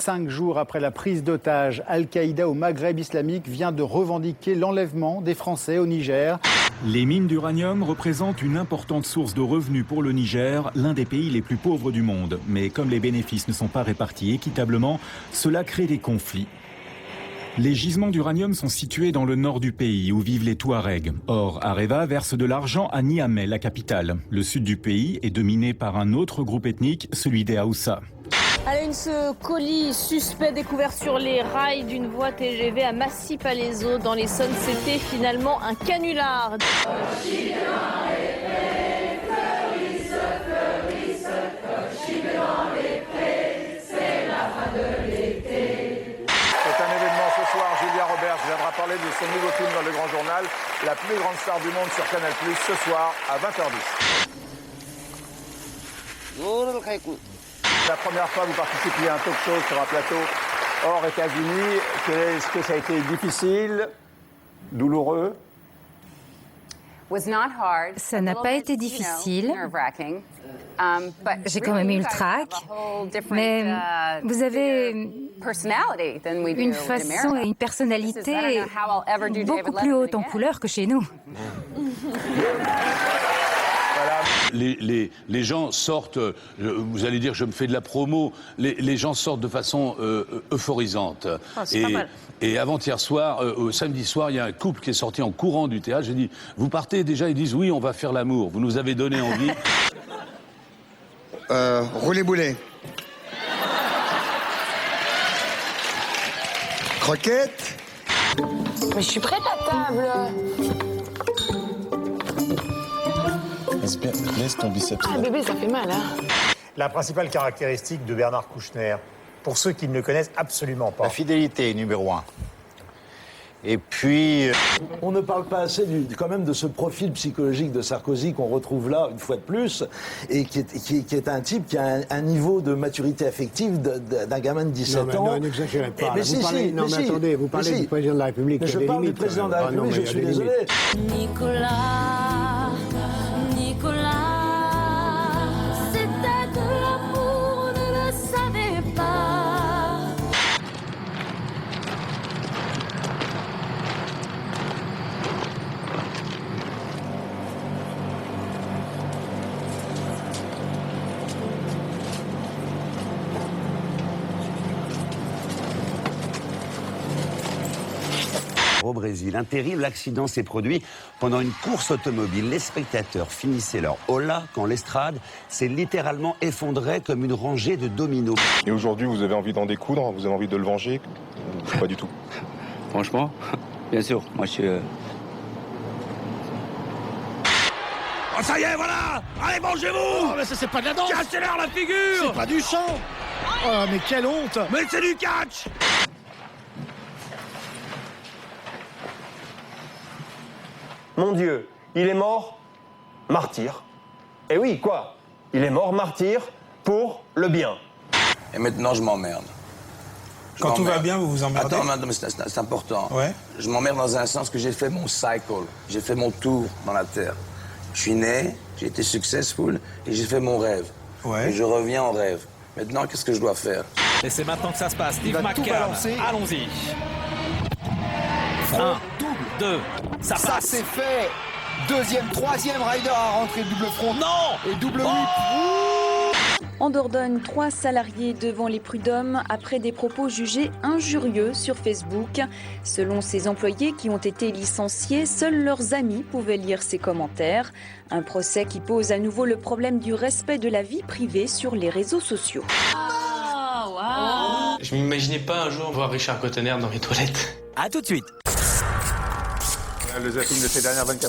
5 jours après la prise d'otages, Al-Qaïda au Maghreb islamique vient de revendiquer l'enlèvement des Français au Niger. Les mines d'uranium représentent une importante source de revenus pour le Niger, l'un des pays les plus pauvres du monde. Mais comme les bénéfices ne sont pas répartis équitablement, cela crée des conflits. Les gisements d'uranium sont situés dans le nord du pays où vivent les Touaregs. Or, Areva verse de l'argent à Niamey, la capitale. Le sud du pays est dominé par un autre groupe ethnique, celui des Haoussa. À la une, ce colis suspect découvert sur les rails d'une voie TGV à Massy-Palaiseau dans l'Essonne, c'était finalement un canular. Julia Roberts viendra parler de son nouveau film dans le Grand Journal, la plus grande star du monde sur Canal+, ce soir à 20h10. La première fois que vous participiez à un talk show sur un plateau hors États-Unis, est-ce que ça a été difficile, douloureux? Ça n'a pas été difficile. J'ai quand même eu le trac, mais vous avez une façon et une personnalité beaucoup plus haute en couleur que chez nous. Les gens sortent, vous allez dire je me fais de la promo, les gens sortent de façon euphorisante. Et avant-hier soir, samedi soir, il y a un couple qui est sorti en courant du théâtre. J'ai dit, vous partez déjà? Ils disent oui, on va faire l'amour. Vous nous avez donné envie. Roulé-boulet. Croquette. Mais je suis prête à table. Laisse ton biceps. Ah bébé, ça fait mal, hein. La principale caractéristique de Bernard Kouchner, pour ceux qui ne le connaissent absolument pas. La fidélité, numéro 1. Et puis... On ne parle pas assez quand même de ce profil psychologique de Sarkozy qu'on retrouve là, une fois de plus, et qui est un type qui a un niveau de maturité affective d'un gamin de 17 ans. Non, n'exagérez pas. Mais si, attendez, vous parlez du président de la République. Mais je parle du président de la République, je suis désolé. Nicolas, c'était de l'amour, ne le savez pas. Au Brésil, un terrible accident s'est produit pendant une course automobile. Les spectateurs finissaient leur hola quand l'estrade s'est littéralement effondrée comme une rangée de dominos. Et aujourd'hui, vous avez envie d'en découdre? Vous avez envie de le venger? Pas du tout. Franchement, bien sûr. Moi, je suis... Oh, ça y est, voilà! Allez, mangez-vous! Oh, mais ça, c'est pas de la danse! Cassez-leur la figure! C'est pas du chant! Oh, mais quelle honte! Mais c'est du catch! Mon Dieu, il est mort martyr. Et oui, quoi? Il est mort martyr pour le bien. Et maintenant, je m'emmerde. Quand tout va bien, vous vous emmerdez? Attends, mais c'est important. Ouais. Je m'emmerde dans un sens que j'ai fait mon cycle. J'ai fait mon tour dans la Terre. Je suis né, j'ai été successful et j'ai fait mon rêve. Ouais. Et je reviens en rêve. Maintenant, qu'est-ce que je dois faire? Et c'est maintenant que ça se passe. Steve McCann, allons-y. 1, 2, ça passe. Ça c'est fait. Deuxième, troisième rider à rentrer double front. Non. Et double whip. En Dordogne, 3 salariés devant les prud'hommes après des propos jugés injurieux sur Facebook. Selon ces employés qui ont été licenciés, seuls leurs amis pouvaient lire ces commentaires. Un procès qui pose à nouveau le problème du respect de la vie privée sur les réseaux sociaux. Je m'imaginais pas un jour voir Richard Cottener dans mes toilettes. À tout de suite. Le zapping de ces dernières 24